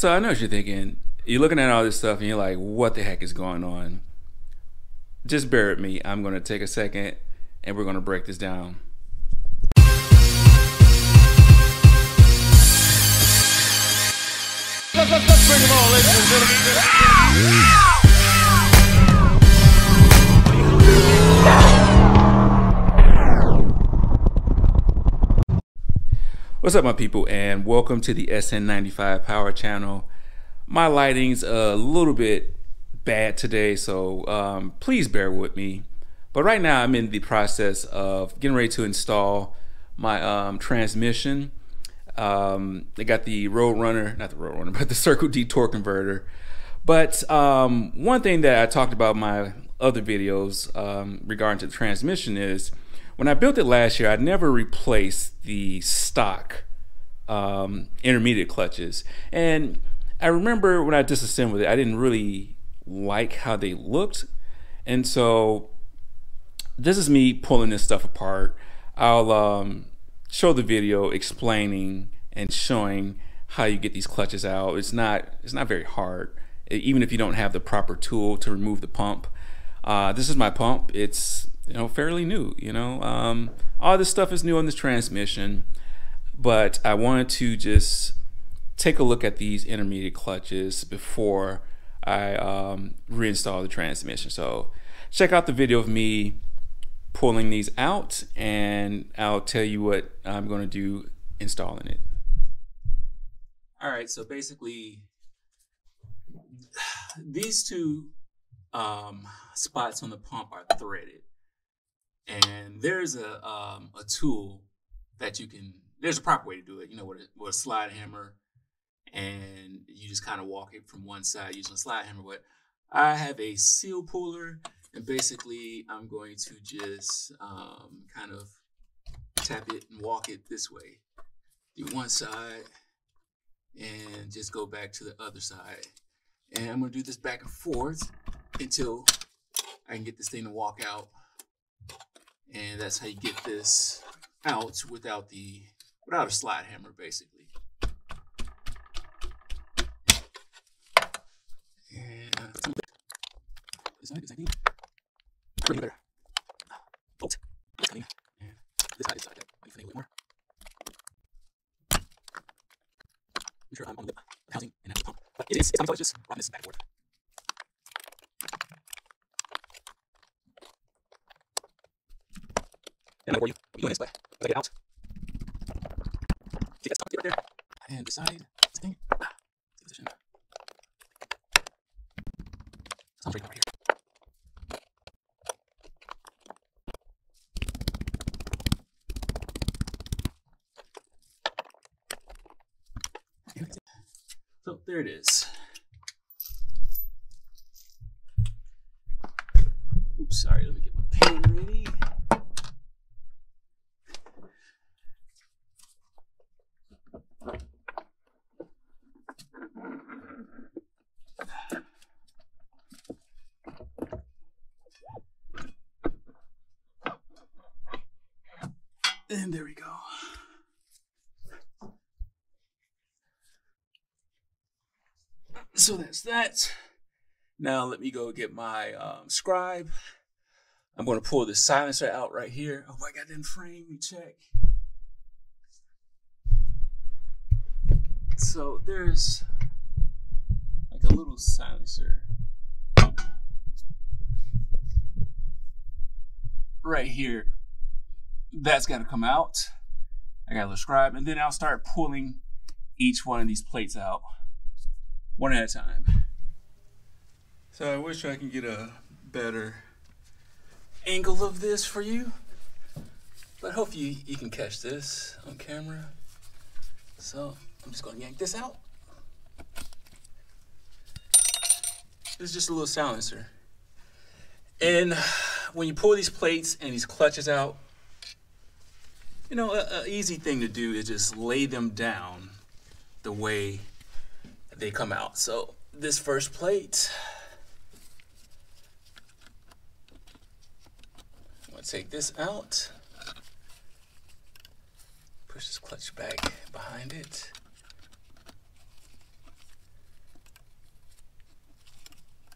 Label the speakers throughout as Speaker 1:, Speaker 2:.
Speaker 1: So I know what you're thinking. You're looking at all this stuff and you're like, what the heck is going on? Just bear with me. I'm going to take a second and we're going to break this down. Let's bring them on, ladies and gentlemen. What's up, my people, and welcome to the SN95 Power Channel. My lighting's a little bit bad today, so please bear with me. But right now I'm in the process of getting ready to install my transmission. I got the Roadrunner, but the Circle D torque converter. But one thing that I talked about in my other videos regarding to the transmission is when I built it last year, I never replaced the stock intermediate clutches. And I remember when I disassembled it, I didn't really like how they looked. And so this is me pulling this stuff apart. I'll show the video explaining and showing how you get these clutches out. It's not very hard, even if you don't have the proper tool to remove the pump. This is my pump. It's fairly new. All this stuff is new on this transmission, but I wanted to just take a look at these intermediate clutches before I reinstall the transmission. So check out the video of me pulling these out, and I'll tell you what I'm going to do installing it. All right, so basically these two spots on the pump are threaded, and there's a tool that you can, there's a proper way to do it, with a slide hammer, and you just kind of walk it from one side using a slide hammer. But I have a seal puller, and basically I'm going to just kind of tap it and walk it this way, do one side and just go back to the other side, and I'm going to do this back and forth until I can get this thing to walk out. And that's how you get this out without a slide hammer, basically. And this side is pretty better. Bolt. And this side is like that. I need a little more. I'm sure I'm on the housing and the pump, but it's just run this back and forth. And before you doing this, but I get out. See that stuff right there, and decide thing. Position. Sounds right here. So there it is. Oops, sorry, let me get my pen ready. And there we go. So that's that. Now let me go get my scribe. I'm going to pull this silencer out right here. Oh, I got that in frame. Let me check. So there's like a little silencer right here. That's got to come out. I got a little scribe, and then I'll start pulling each one of these plates out one at a time. So I wish I can get a better angle of this for you, but hopefully you can catch this on camera. So I'm just going to yank this out. It's just a little silencer. And when you pull these plates and these clutches out, an easy thing to do is just lay them down the way they come out. So this first plate, I'm going to take this out, push this clutch back behind it,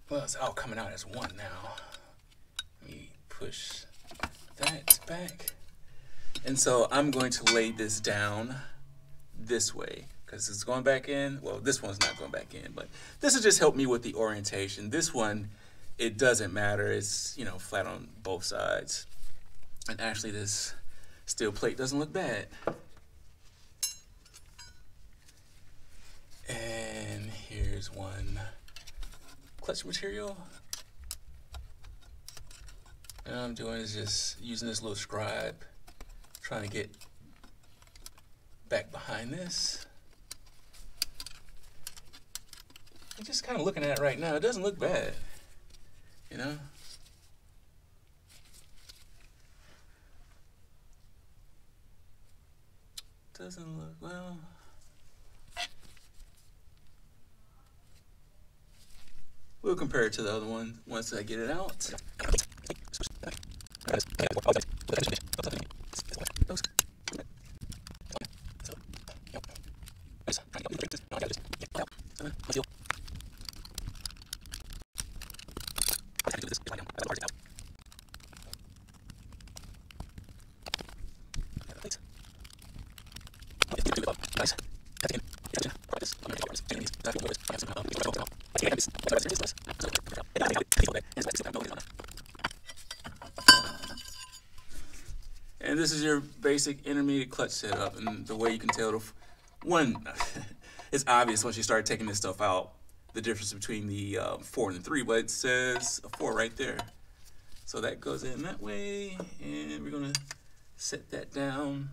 Speaker 1: Well, it's all coming out as one now. Let me push that back. And so I'm going to lay this down this way because it's going back in. Well, this one's not going back in, but this will just help me with the orientation. This one, it doesn't matter. It's, you know, flat on both sides. And actually this steel plate doesn't look bad. And here's one clutch material. And all I'm doing is just using this little scribe, trying to get back behind this. I'm just kind of looking at it right now. It doesn't look bad, you know? Doesn't look, well. We'll compare it to the other one once I get it out. And this is your basic intermediate clutch setup, and the way you can tell it's obvious once you start taking this stuff out, the difference between the 4 and the 3, but it says a 4 right there. So that goes in that way, and we're gonna set that down.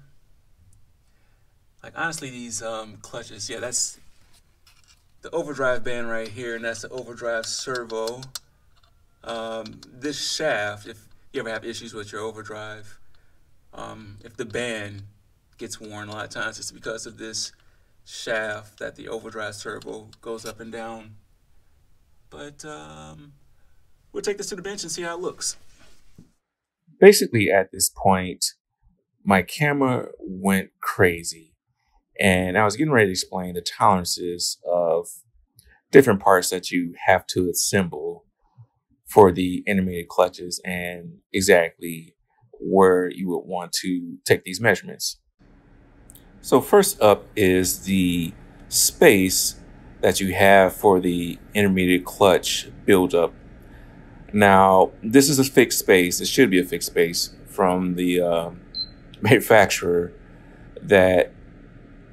Speaker 1: Like honestly, these clutches, yeah, that's the overdrive band right here, and that's the overdrive servo. This shaft, if you ever have issues with your overdrive, if the band gets worn, a lot of times it's because of this shaft that the overdrive servo goes up and down. But we'll take this to the bench and see how it looks. Basically, at this point, my camera went crazy, and I was getting ready to explain the tolerances of different parts that you have to assemble for the intermediate clutches and exactly where you would want to take these measurements. So first up is the space that you have for the intermediate clutch buildup. Now, this is a fixed space. It should be a fixed space from the manufacturer that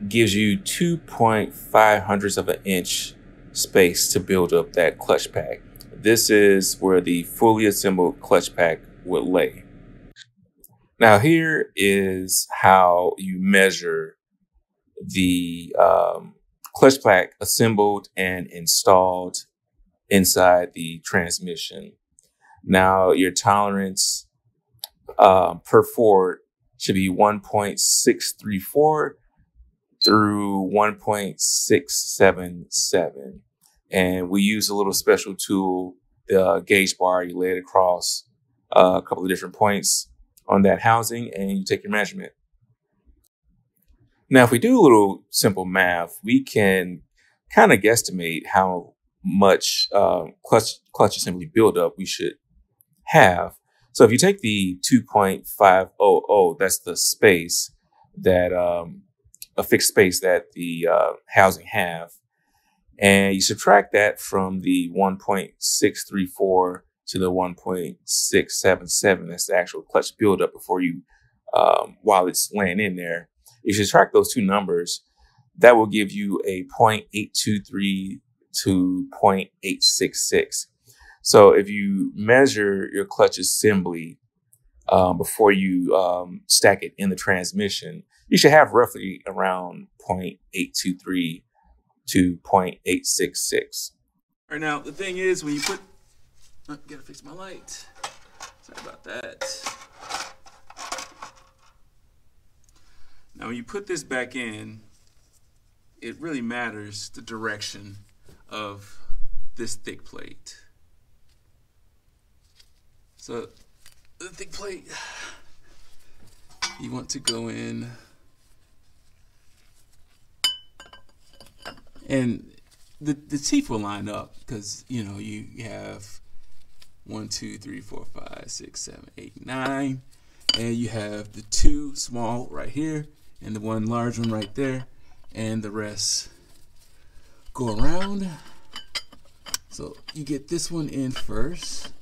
Speaker 1: gives you 2.5 hundredths of an inch space to build up that clutch pack. This is where the fully assembled clutch pack would lay. Now here is how you measure the clutch pack assembled and installed inside the transmission. Now your tolerance per Ford should be 1.634 through 1.677. And we use a little special tool, the gauge bar. You lay it across a couple of different points on that housing and you take your measurement. Now, if we do a little simple math, we can kind of guesstimate how much clutch assembly buildup we should have. So if you take the 2.500, that's the space that a fixed space that the housing have, and you subtract that from the 1.634 to the 1.677, that's the actual clutch buildup before you, while it's laying in there. If you subtract those two numbers, that will give you a 0.823 to 0.866. So if you measure your clutch assembly before you stack it in the transmission, you should have roughly around 0.823 to 0.866. All right, now the thing is, when you put, gotta fix my light. Sorry about that. Now, when you put this back in, it really matters the direction of this thick plate. So the thick plate, you want to go in, and the teeth will line up because you know you have 1, 2, 3, 4, 5, 6, 7, 8, 9, and you have the 2 small right here and the 1 large one right there, and the rest go around. So you get this one in first.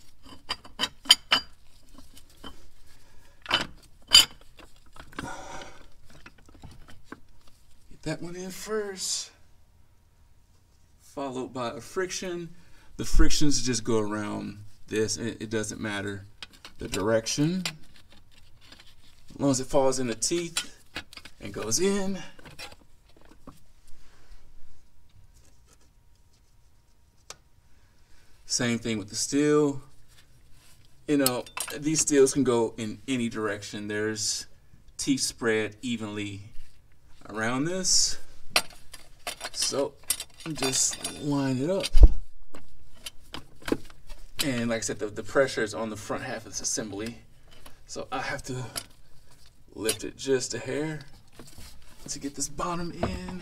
Speaker 1: Get that one in first, followed by a friction. The frictions just go around this, and it doesn't matter the direction, as long as it falls in the teeth and goes in. Same thing with the steel. You know, these steels can go in any direction. There's teeth spread evenly around this. So just line it up. And like I said, the pressure is on the front half of this assembly. So I have to lift it just a hair to get this bottom in.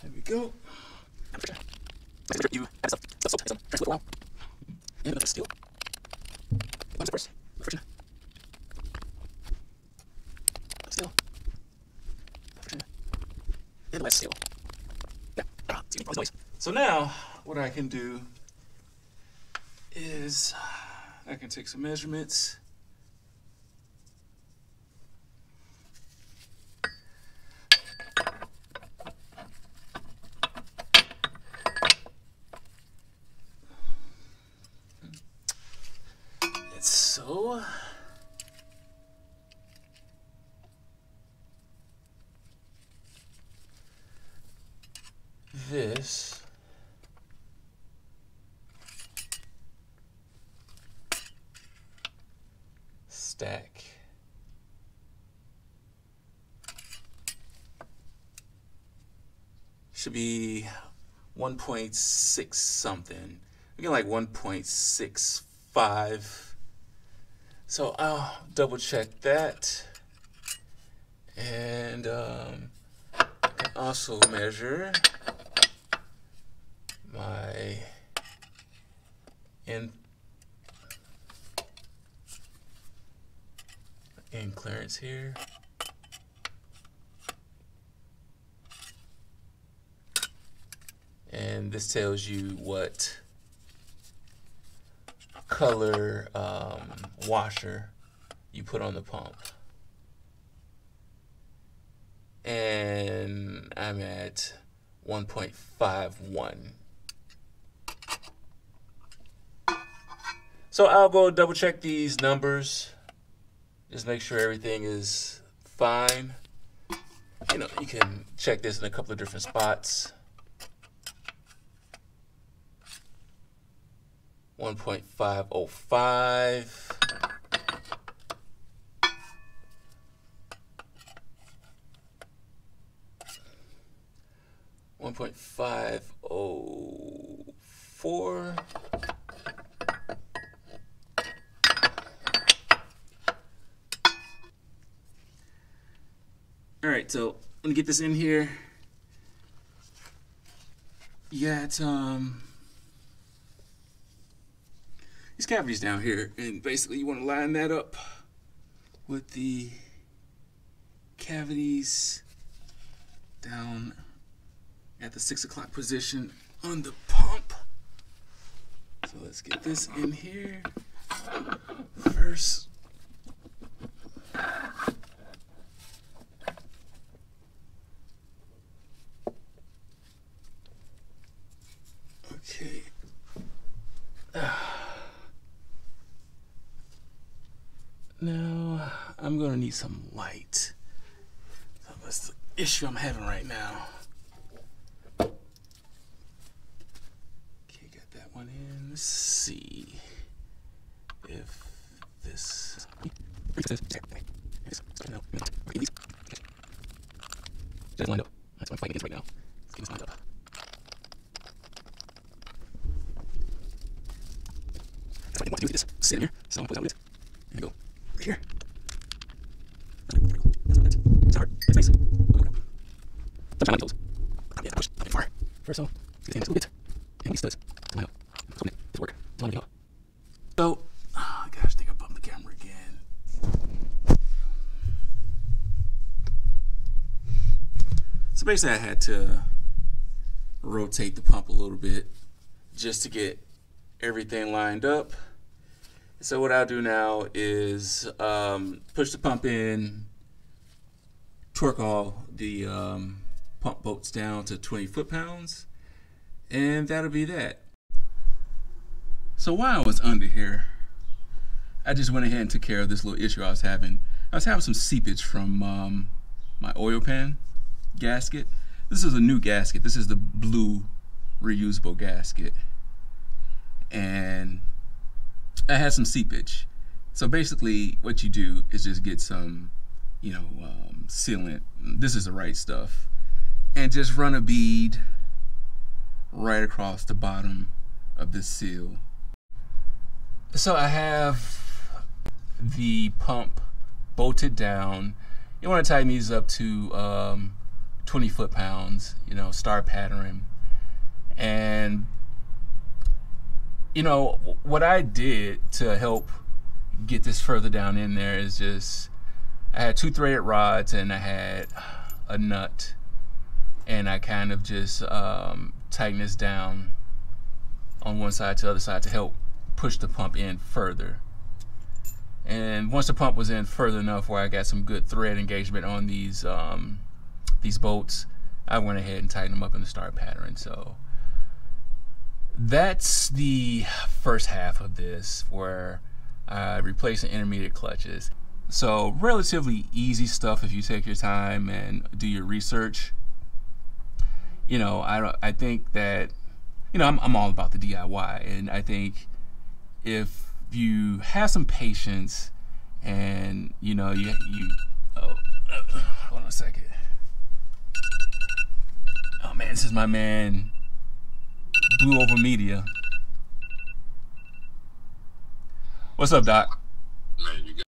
Speaker 1: There we go. You have some and another steel. What's first? Friction. Steel. Friction. And the last steel. Yeah. So now, what I can do is I can take some measurements. So this stack should be 1.6 something. We get like 1.65. So I'll double check that, and also measure my end clearance here. And this tells you what color washer you put on the pump. And I'm at 1.51. So I'll go double check these numbers, just make sure everything is fine. You know, you can check this in a couple of different spots. 1.505. $1.504. All right, so let me get this in here. You got these cavities down here, and basically you want to line that up with the cavities down at the 6 o'clock position on the pump. So let's get this in here first. Okay. Now I'm gonna need some light. So that's the issue I'm having right now. Okay, got that one in. Let's see if this. Just lined up. That's what I'm fighting against right now. Let's get this lined up. didn't want to do this. Sit here. So I'm going to put it out and go right here. It's hard. It's nice. Sometimes I like those. I'm getting pushed. I'm getting far. First, so let's get a little bit. And these studs. Come out. I'm hoping it work. It's on the go. So, oh gosh, I think I bumped the camera again. So basically, I had to rotate the pump a little bit just to get everything lined up. So what I'll do now is push the pump in, torque all the pump bolts down to 20 foot-pounds, and that'll be that. So while I was under here, I just went ahead and took care of this little issue I was having. I was having some seepage from my oil pan gasket. This is a new gasket. This is the blue reusable gasket. And I had some seepage. So basically what you do is just get some, sealant. This is the right stuff. And just run a bead right across the bottom of this seal. So I have the pump bolted down. You want to tighten these up to 20 foot-pounds, star pattern. And what I did to help get this further down in there is just, I had 2 threaded rods and I had a nut, and I kind of just tighten this down on one side to the other side to help push the pump in further. And once the pump was in further enough where I got some good thread engagement on these bolts, I went ahead and tightened them up in the star pattern. So that's the first half of this, where I replaced the intermediate clutches. So relatively easy stuff if you take your time and do your research. I think that, I'm all about the DIY, and I think if you have some patience and hold on a second. Oh man, this is my man Blue Over Media. What's up, Doc?
Speaker 2: Man, you got